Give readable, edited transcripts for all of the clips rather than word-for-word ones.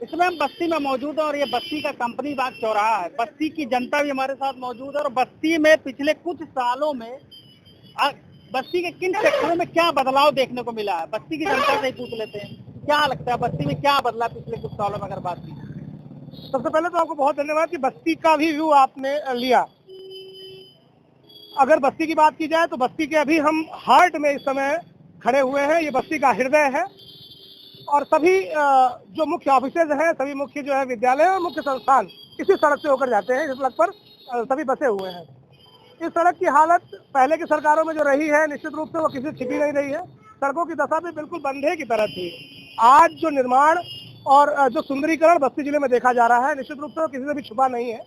इसमें हम बस्ती में मौजूद हैं और ये बस्ती का कंपनी बाग चौराहा है। बस्ती की जनता भी हमारे साथ मौजूद है और बस्ती में पिछले कुछ सालों में आ, बस्ती के किन सेक्टरों में क्या बदलाव देखने को मिला है, बस्ती की जनता से ही पूछ लेते हैं। क्या लगता है बस्ती में क्या बदला पिछले कुछ सालों में अगर बात की? सबसे पहले तो आपको बहुत धन्यवाद कि बस्ती का भी व्यू आपने लिया। अगर बस्ती की बात की जाए तो बस्ती के अभी हम हार्ट में इस समय खड़े हुए हैं। ये बस्ती का हृदय है और सभी जो मुख्य ऑफिसेज हैं, सभी मुख्य जो है विद्यालय और मुख्य संस्थान इसी सड़क से होकर जाते हैं। इस सड़क पर सभी बसे हुए हैं। इस सड़क की हालत पहले की सरकारों में जो रही है, निश्चित रूप से वो किसी छिपी नहीं रही है। सड़कों की दशा भी बिल्कुल बंधे की तरह थी। आज जो निर्माण और जो सुंदरीकरण बस्ती जिले में देखा जा रहा है, निश्चित रूप से वो किसी से भी छुपा नहीं है।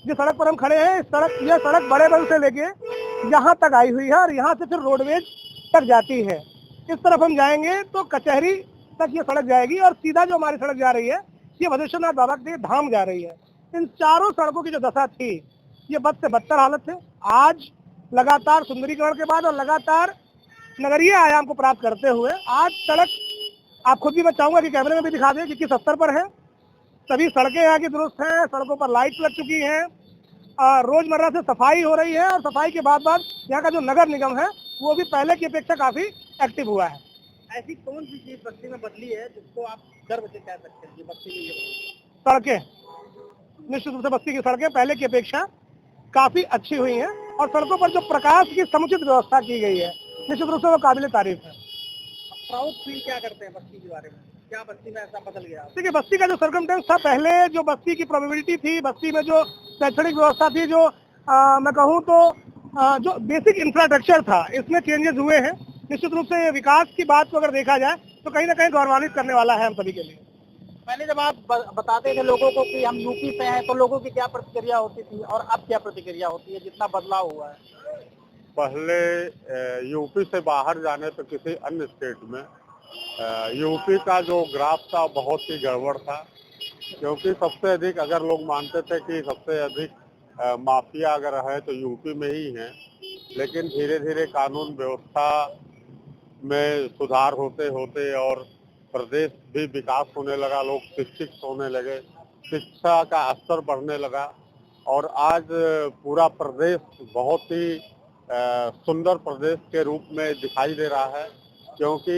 जिस सड़क पर हम खड़े हैं, यह सड़क बड़े बल से लेके यहाँ तक आई हुई है और यहाँ से फिर रोडवेज तक जाती है। इस तरफ हम जाएंगे तो कचहरी तक ये सड़क जाएगी और सीधा जो हमारी सड़क जा रही है ये भदेश्वरनाथ बाबा के धाम जा रही है। इन चारों सड़कों की जो दशा थी ये बद से बदतर हालत है। आज लगातार सुंदरीकरण के बाद और लगातार नगरीय आयाम को प्राप्त करते हुए आज सड़क, आप खुद भी मैं चाहूंगा कि कैमरे में भी दिखा दें कि किस स्तर पर है। सभी सड़कें यहाँ की दुरुस्त हैं, सड़कों पर लाइट लग चुकी हैं, रोजमर्रा से सफाई हो रही है और सफाई के बाद यहाँ का जो नगर निगम है वो भी पहले की अपेक्षा काफी एक्टिव हुआ है। ऐसी कौन सी चीज बस्ती में बदली है जिसको आप गर्व से कह सकते हैं कि बस्ती में ये सड़कें, निश्चित रूप से बस्ती की सड़कें पहले की अपेक्षा काफी अच्छी हुई हैं और सड़कों पर जो प्रकाश की समुचित व्यवस्था की गई है निश्चित रूप से वो काबिल तारीफ है। प्राउड फील क्या करते हैं बस्ती के बारे में? क्या बस्ती में ऐसा बदल गया? देखिए, बस्ती का जो सर्कमटेंस था, पहले जो बस्ती की प्रोबेबिलिटी थी, बस्ती में जो शैक्षणिक व्यवस्था थी, जो मैं कहूँ तो जो बेसिक इंफ्रास्ट्रक्चर था, इसमें चेंजेस हुए हैं। निश्चित रूप से विकास की बात को अगर देखा जाए तो कहीं ना कहीं गौरवान्वित करने वाला है हम सभी के लिए। पहले जब आप बताते थे लोगों को कि हम यूपी से हैं तो लोगों की क्या प्रतिक्रिया होती थी और अब क्या प्रतिक्रिया होती है जितना बदलाव हुआ है? पहले यूपी से बाहर जाने पे किसी अन्य स्टेट में यूपी का जो ग्राफ था बहुत ही गड़बड़ था, क्योंकि सबसे अधिक अगर लोग मानते थे कि सबसे अधिक माफिया अगर है तो यूपी में ही है। लेकिन धीरे धीरे कानून व्यवस्था में सुधार होते होते और प्रदेश भी विकास होने लगा, लोग शिक्षित होने लगे, शिक्षा का स्तर बढ़ने लगा और आज पूरा प्रदेश बहुत ही सुंदर प्रदेश के रूप में दिखाई दे रहा है, क्योंकि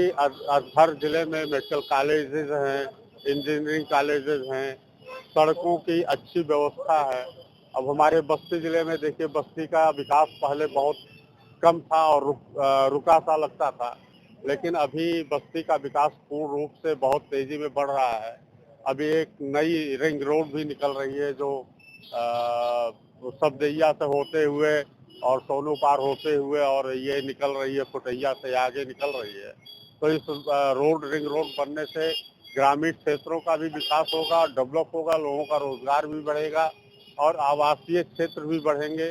हर जिले में मेडिकल कॉलेजेस हैं, इंजीनियरिंग कॉलेजेस हैं, सड़कों की अच्छी व्यवस्था है। अब हमारे बस्ती जिले में देखिए, बस्ती का विकास पहले बहुत कम था और रुका सा लगता था, लेकिन अभी बस्ती का विकास पूर्ण रूप से बहुत तेजी में बढ़ रहा है। अभी एक नई रिंग रोड भी निकल रही है जो सबदैया से होते हुए और सोनू पार होते हुए और ये निकल रही है फुटैया से आगे निकल रही है। तो इस रिंग रोड बनने से ग्रामीण क्षेत्रों का भी विकास होगा, डेवलप होगा, लोगों का रोजगार भी बढ़ेगा और आवासीय क्षेत्र भी बढ़ेंगे।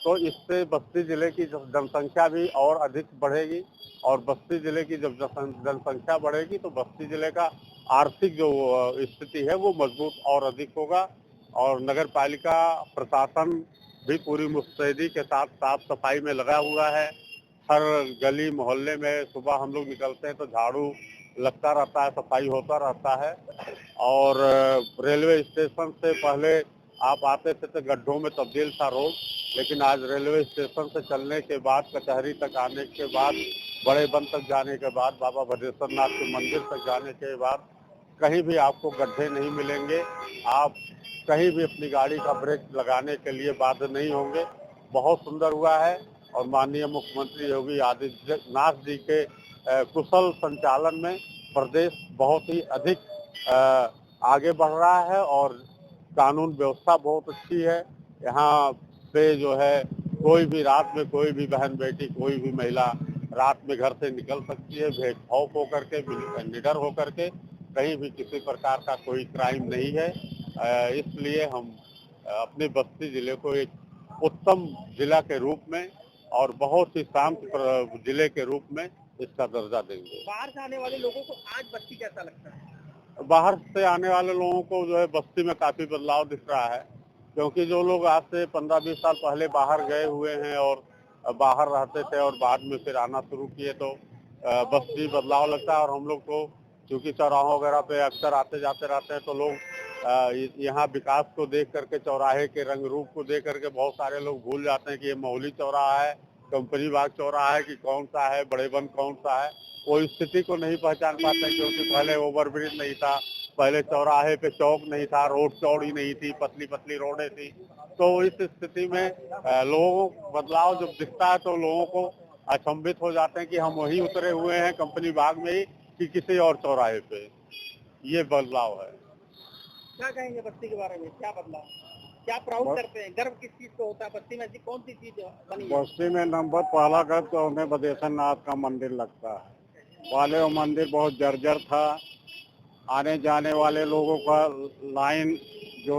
तो इससे बस्ती जिले की जनसंख्या भी और अधिक बढ़ेगी और बस्ती जिले की जब जनसंख्या बढ़ेगी तो बस्ती जिले का आर्थिक जो स्थिति है वो मजबूत और अधिक होगा। और नगर पालिका प्रशासन भी पूरी मुस्तैदी के साथ साफ सफाई में लगा हुआ है। हर गली मोहल्ले में सुबह हम लोग निकलते हैं तो झाड़ू लगता रहता है, सफाई होता रहता है। और रेलवे स्टेशन से पहले आप आते थे तो गड्ढों में तब्दील था रोड, लेकिन आज रेलवे स्टेशन से चलने के बाद, कचहरी तक आने के बाद, बड़े बन तक जाने के बाद, बाबा भदेश्वरनाथ के मंदिर तक जाने के बाद कहीं भी आपको गड्ढे नहीं मिलेंगे। आप कहीं भी अपनी गाड़ी का ब्रेक लगाने के लिए बाध्य नहीं होंगे। बहुत सुंदर हुआ है और माननीय मुख्यमंत्री योगी आदित्यनाथ जी के कुशल संचालन में प्रदेश बहुत ही अधिक आगे बढ़ रहा है और कानून व्यवस्था बहुत अच्छी है। यहाँ पे जो है कोई भी रात में, कोई भी बहन बेटी, कोई भी महिला रात में घर से निकल सकती है बेखौफ होकर के, निडर होकर के। कहीं भी किसी प्रकार का कोई क्राइम नहीं है। इसलिए हम अपने बस्ती जिले को एक उत्तम जिला के रूप में और बहुत ही शांत जिले के रूप में इसका दर्जा देंगे। बाहर से आने वाले लोगों को आज बस्ती कैसा लगता है? बाहर से आने वाले लोगों को जो है बस्ती में काफी बदलाव दिख रहा है, क्योंकि जो लोग आज से 15-20 साल पहले बाहर गए हुए हैं और बाहर रहते थे और बाद में फिर आना शुरू किए तो बस्ती बदलाव लगता है। और हम लोग को क्योंकि चौराहों वगैरह पे अक्सर आते जाते रहते हैं, तो लोग यहाँ विकास को देख करके, चौराहे के रंग रूप को देख करके बहुत सारे लोग भूल जाते हैं कि ये मौली चौराहा है, कंपनी बाग चौराहा है कि कौन सा है, बड़े बन कौन सा है। वो स्थिति को नहीं पहचान पाते, क्योंकि पहले ओवरब्रिज नहीं था, पहले चौराहे पे चौक नहीं था, रोड चौड़ी नहीं थी, पतली पतली रोडें थी। तो इस स्थिति में लोगों को बदलाव जब दिखता है तो लोगों को अचंभित हो जाते हैं कि हम वहीं उतरे हुए हैं कंपनी बाग में ही कि किसी और चौराहे पे। ये बदलाव है। क्या कहेंगे बस्ती के बारे में, क्या बदलाव, क्या प्राउड करते हैं, गर्व किस चीज को होता है? बस्ती में ऐसी कौन सी चीज बनी है? बस्ती में नंबर पहला गर्व तो हमें बदेश्वर नाथ का मंदिर लगता है। पहले वो मंदिर बहुत जर्जर था, आने जाने वाले लोगों का लाइन जो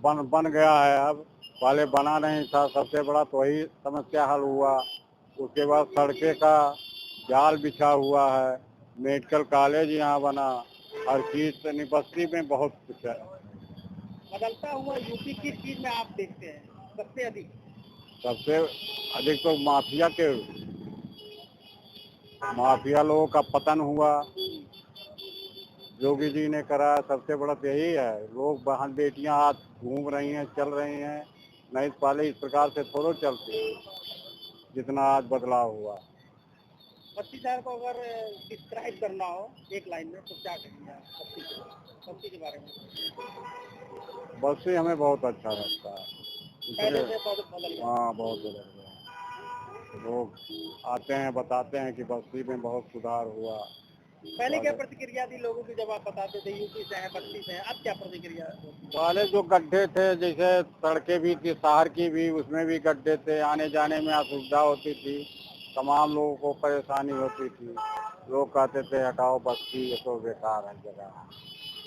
बन गया है, अब पहले बना नहीं था। सबसे बड़ा तो वही समस्या हल हुआ। उसके बाद सड़कें का जाल बिछा हुआ है, मेडिकल कॉलेज यहाँ बना, हर चीज से बस्ती में बहुत कुछ है। बदलता हुआ यूपी किस चीज में आप देखते हैं सबसे अधिक? सबसे अधिक तो माफिया लोगों का पतन हुआ, योगी जी ने करा। सबसे बड़ा तो यही है, लोग बहन बेटियां हाथ घूम रही हैं, चल रही हैं, नहीं पहले इस प्रकार से थोड़ा चलती जितना आज बदलाव हुआ। बस्ती शहर को अगर डिस्क्राइब करना हो एक लाइन में तो क्या कहेंगे आप बस्ती के बारे में? बस्ती हमें बहुत अच्छा लगता है। पहले से बहुत बदल गया। हाँ, बहुत बदल गया। लोग आते हैं, बताते हैं कि बस्ती में बहुत सुधार हुआ। पहले क्या प्रतिक्रिया थी लोगों की जब आप बताते थे यूपी से हैं, बस्ती से हैं, अब क्या प्रतिक्रिया? पहले जो गड्ढे थे, जैसे सड़कें भी थी, शहर की भी, उसमें भी गड्ढे थे, आने जाने में असुविधा होती थी, तमाम लोगों को परेशानी होती थी। लोग कहते थे हटाओ बस्ती, ये तो बेकार है जगह।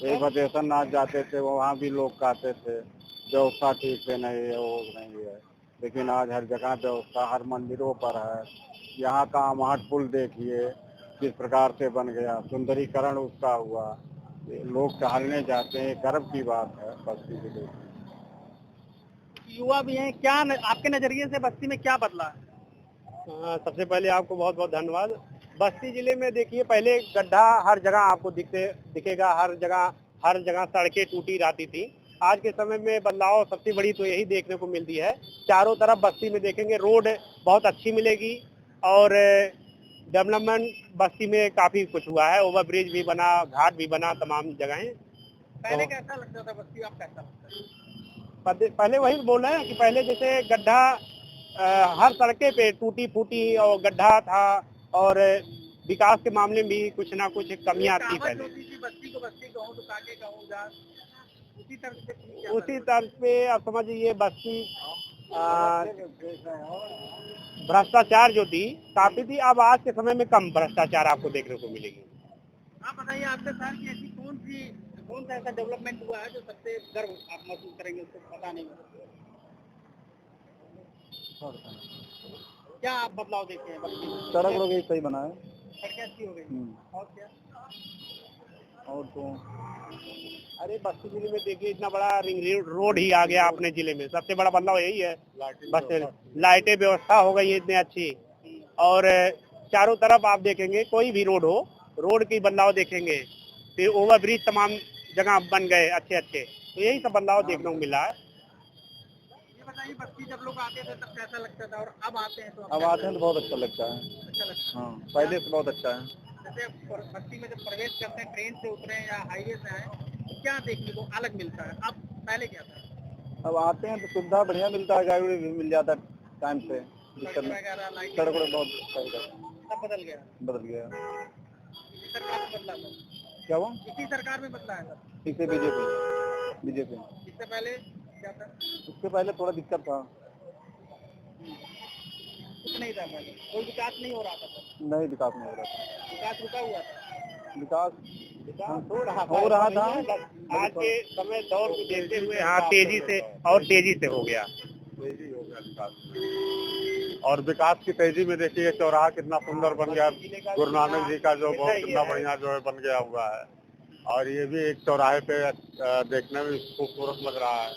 एक बदेश्वर नाथ जाते थे, वहाँ भी लोग कहते थे व्यवस्था ठीक से नहीं है, वो नहीं है। लेकिन आज हर जगह व्यवस्था, हर मंदिरों पर है। यहाँ का अमहट पुल देखिए किस प्रकार से बन गया, सुंदरीकरण उसका हुआ। लोग टहलने जाते हैं, गर्व की बात है बस्ती के लिए। युवा भी हैं, क्या आपके नजरिए से बस्ती में क्या बदला है? सबसे पहले आपको बहुत बहुत धन्यवाद। बस्ती जिले में देखिए, पहले गड्ढा हर जगह आपको दिखेगा, हर जगह सड़कें टूटी रहती थी। आज के समय में बदलाव सबसे बड़ी तो यही देखने को मिलती है, चारों तरफ बस्ती में देखेंगे रोड बहुत अच्छी मिलेगी और डेवलपमेंट बस्ती में काफी कुछ हुआ है। ओवर ब्रिज भी बना, घाट भी बना, तमाम जगहें। पहले कैसा लगता था बस्ती, अब कैसा लगता है? पहले वही बोल रहे हैं कि पहले जैसे गड्ढा हर सड़कें पे टूटी फूटी और गड्ढा था, और विकास के मामले में भी कुछ ना कुछ कमियां थी पहले। बस्ती को बस्ती कहूँ तो काके कहूँ जा, उसी तर्ज पे आप समझिए बस्ती भ्रष्टाचार जो थी काफी थी, अब आज के समय में कम भ्रष्टाचार आपको देखने को मिलेगी। आप बताइए, आपके साथ की ऐसी कौन सा ऐसा डेवलपमेंट हुआ है जो सबसे गर्व आप महसूस करेंगे उसको बताने में? क्या आप बदलाव देखे हैं बस्ती में? सड़क लोग सही बना है, सड़कें अच्छी हो गई, और क्या? और तो अरे बस्ती जिले में देखिए इतना बड़ा रिंग रोड ही आ गया अपने जिले में, सबसे बड़ा बदलाव यही है। बस लाइटें व्यवस्था हो गई है इतनी अच्छी, और चारों तरफ आप देखेंगे कोई भी रोड हो, रोड की बदलाव देखेंगे, फिर ओवर ब्रिज तमाम जगह बन गए अच्छे अच्छे, तो यही सब बदलाव देखने को मिला है। ये बताइए, बस्ती जब लोग आते थे तब कैसा लगता था और अब आते हैं तो बहुत अच्छा लगता है। अच्छा लगता है? हाँ, पहले से बहुत अच्छा है। जैसे बस्ती में जब प्रवेश करते हैं, ट्रेन से उतरे या हाईवे से आए, तो क्या देखने को अलग मिलता है? अब पहले क्या था? अब आते हैं तो सुविधा बढ़िया मिलता है, गाड़ी भी मिल जाता है टाइम से। सड़क बहुत सब बदल गया। इसी सरकार में बदला था? क्या हुआ? इसी सरकार में बदला है सर? इससे बीजेपी। इससे पहले क्या था? उसके पहले थोड़ा दिक्कत था, कुछ नहीं था पहले, कोई विकास नहीं हो रहा था सर? नहीं, विकास नहीं हो रहा था। विकास रुका हुआ था? विकास हो रहा था। आज के समय दौर को देखते हुए हाँ तेजी से हो गया विकास। और विकास की तेजी में देखिए चौराहा कितना सुंदर बन गया, गुरु नानक जी का जो बहुत कितना बढ़िया जो है बन गया हुआ है। और ये भी एक चौराहे पे देखने में खूबसूरत लग रहा है,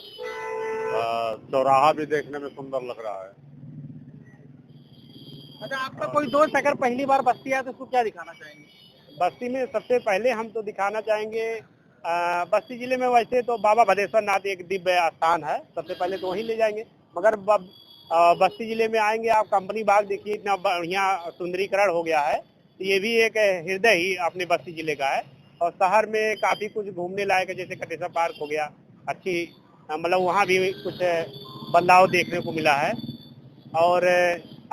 चौराहा भी देखने में सुंदर लग रहा है। अच्छा, आपका कोई दोस्त अगर पहली बार बस्ती आया तो उसको क्या दिखाना चाहेंगे? बस्ती में सबसे पहले हम तो दिखाना चाहेंगे, बस्ती जिले में वैसे तो बाबा भदेश्वर नाथ एक दिव्य स्थान है, सबसे पहले तो वहीं ले जाएंगे। मगर बस्ती जिले में आएंगे आप, कंपनी बाग देखिए, इतना बढ़िया सुंदरीकरण हो गया है। ये भी एक हृदय ही अपने बस्ती जिले का है। और शहर में काफी कुछ घूमने लायक है, जैसे कटेसा पार्क हो गया, अच्छी मतलब वहाँ भी कुछ बदलाव देखने को मिला है। और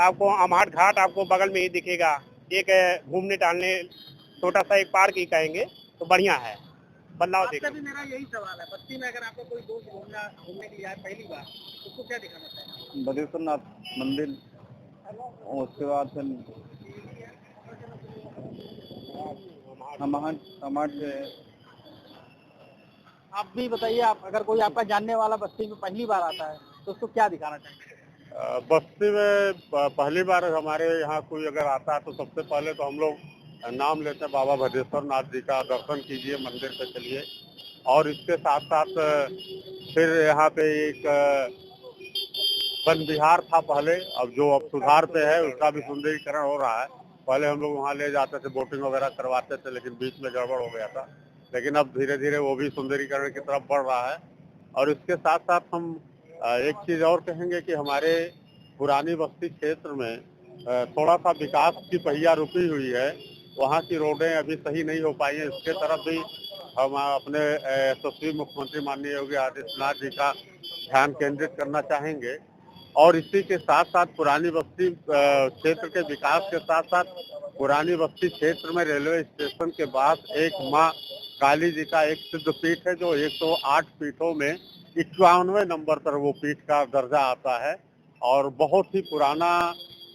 आपको अमहट घाट आपको बगल में ही दिखेगा, एक घूमने टहलने छोटा सा एक पार्क ही कहेंगे तो बढ़िया है, बदलाव आपसे देखने। भी मेरा यही सवाल है, बस्ती में अगर आपको कोई दोस्त घूमने के लिए आए पहली बार, तो उसको क्या दिखाना चाहिए? बदेश्वर नाथ मंदिर, और उसके बाद फिर अमहट आप भी बताइए, आप अगर कोई आपका जानने वाला बस्ती में पहली बार आता है तो उसको क्या दिखाना चाहिए? बस्ती में पहली बार हमारे यहाँ कोई अगर आता है तो सबसे पहले तो हम लोग नाम लेते हैं बाबा भदेश्वर नाथ जी का, दर्शन कीजिए, मंदिर पे चलिए। और इसके साथ साथ फिर यहाँ पे एक वन विहार था पहले, अब जो अब सुधार पे है, उसका भी सुंदरीकरण हो रहा है। पहले हम लोग वहाँ ले जाते थे, बोटिंग वगैरह करवाते थे, लेकिन बीच में गड़बड़ हो गया था। लेकिन अब धीरे धीरे वो भी सुंदरीकरण की तरफ बढ़ रहा है। और इसके साथ साथ हम एक चीज और कहेंगे कि हमारे पुरानी बस्ती क्षेत्र में थोड़ा सा विकास की पहिया रुकी हुई है। वहाँ की रोडें अभी सही नहीं हो पाई हैं, इसके तरफ भी हम अपने यशस्वी मुख्यमंत्री माननीय योगी आदित्यनाथ जी का ध्यान केंद्रित करना चाहेंगे। और इसी के साथ साथ पुरानी बस्ती क्षेत्र के विकास के साथ साथ पुरानी बस्ती क्षेत्र में रेलवे स्टेशन के पास एक माँ काली जी का एक सिद्ध पीठ है, जो 108 पीठों में 91वें नंबर पर वो पीठ का दर्जा आता है। और बहुत ही पुराना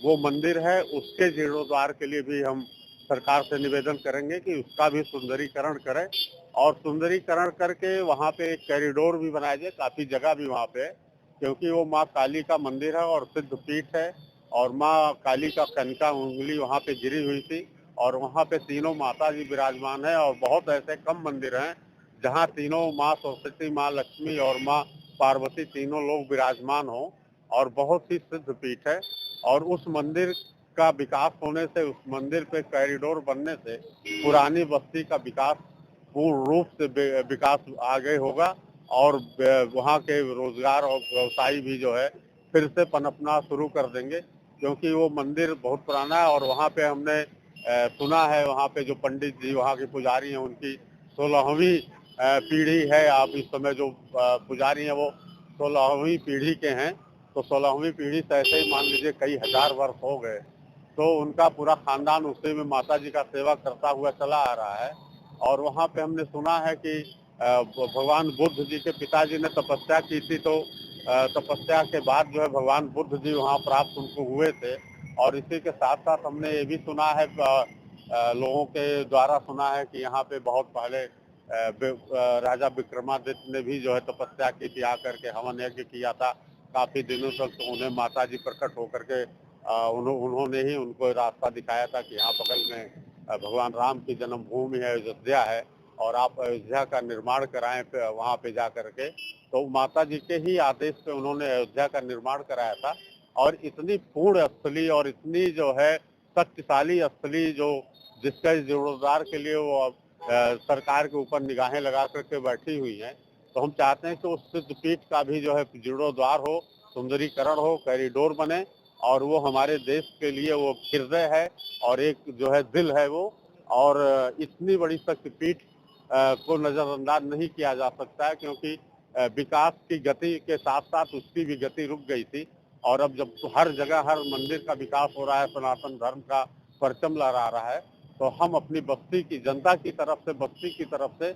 वो मंदिर है। उसके जीर्णोद्धार के लिए भी हम सरकार से निवेदन करेंगे कि उसका भी सुंदरीकरण करें, और सुंदरीकरण करके वहाँ पे एक कॉरिडोर भी बनाया जाए। काफी जगह भी वहाँ पे है, क्योंकि वो माँ काली का मंदिर है और सिद्ध पीठ है। और माँ काली का कनका उंगली वहाँ पे गिरी हुई थी, और वहाँ पे तीनों माता जी विराजमान है। और बहुत ऐसे कम मंदिर हैं जहाँ तीनों माँ सरस्वती, माँ लक्ष्मी और माँ पार्वती तीनों लोग विराजमान हो, और बहुत ही सिद्ध पीठ है। और उस मंदिर का विकास होने से, उस मंदिर पे कॉरिडोर बनने से पुरानी बस्ती का विकास पूर्ण रूप से विकास आगे होगा। और वहाँ के रोजगार और व्यवसायी भी जो है फिर से पनपना शुरू कर देंगे, क्योंकि वो मंदिर बहुत पुराना है। और वहाँ पे हमने सुना है, वहाँ पे जो पंडित जी वहाँ के पुजारी हैं, उनकी 16वीं पीढ़ी है। आप इस समय जो पुजारी हैं वो 16वीं पीढ़ी के हैं, तो 16वीं पीढ़ी से ऐसे ही मान लीजिए कई हजार वर्ष हो गए। तो उनका पूरा खानदान उसी में माता जी का सेवा करता हुआ चला आ रहा है। और वहाँ पे हमने सुना है कि भगवान बुद्ध जी के पिताजी ने तपस्या की थी, तो तपस्या के बाद जो है भगवान बुद्ध जी वहाँ प्राप्त उनको हुए थे। और इसी के साथ साथ हमने ये भी सुना है, लोगों के द्वारा सुना है कि यहाँ पे बहुत पहले राजा विक्रमादित्य ने भी जो है तपस्या की थी, आकर के हवन यज्ञ किया था काफी दिनों तक। तो उन्हें माता जी प्रकट होकर के उन्होंने ही उनको रास्ता दिखाया था कि यहाँ बगल में भगवान राम की जन्मभूमि है, अयोध्या है, और आप अयोध्या का निर्माण कराएं वहाँ पे जा करके। तो माता जी के ही आदेश पे उन्होंने अयोध्या का निर्माण कराया था। और इतनी पूर्ण स्थली और इतनी जो है शक्तिशाली स्थली, जो जिसका जीर्णोद्धार के लिए वो सरकार के ऊपर निगाहें लगा करके बैठी हुई हैं। तो हम चाहते हैं कि उस सिद्ध पीठ का भी जो है जीर्णोद्धार हो, सुंदरीकरण हो, कॉरिडोर बने। और वो हमारे देश के लिए वो हृदय है और एक जो है दिल है वो। और इतनी बड़ी शक्तिपीठ को नजरअंदाज नहीं किया जा सकता है, क्योंकि विकास की गति के साथ साथ उसकी भी गति रुक गई थी। और अब जब हर जगह हर मंदिर का विकास हो रहा है, सनातन धर्म का परचम लहरा रहा है, तो हम अपनी बस्ती की जनता की तरफ से, बस्ती की तरफ से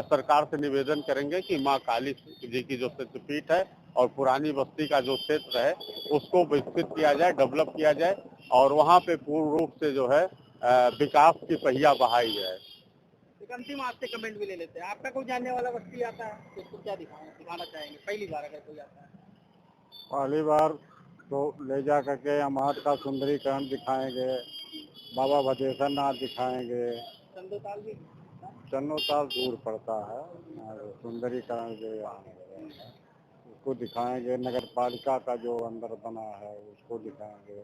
सरकार से निवेदन करेंगे कि माँ काली जी की जो सिद्धपीठ है और पुरानी बस्ती का जो क्षेत्र है उसको विकसित किया जाए, डेवलप किया जाए, और वहाँ पे पूर्ण रूप से जो है विकास की पहिया बहाई जाए। एक अंतिम आपसे कमेंट भी ले लेते हैं, आपका कोई जानने वाला बस्ती आता है तो उसको क्या दिखाना चाहेंगे पहली बार अगर कोई आता है? पहली बार तो ले जा करके अमहट का सुंदरीकरण दिखाएंगे, बाबा भदेश्वर नाथ दिखाएंगे। चंदोताल भी? चन्नोताल दूर पड़ता है, और सुंदरीकरण जो यहाँ है उसको दिखाएंगे। नगर पालिका का जो अंदर बना है उसको दिखाएंगे।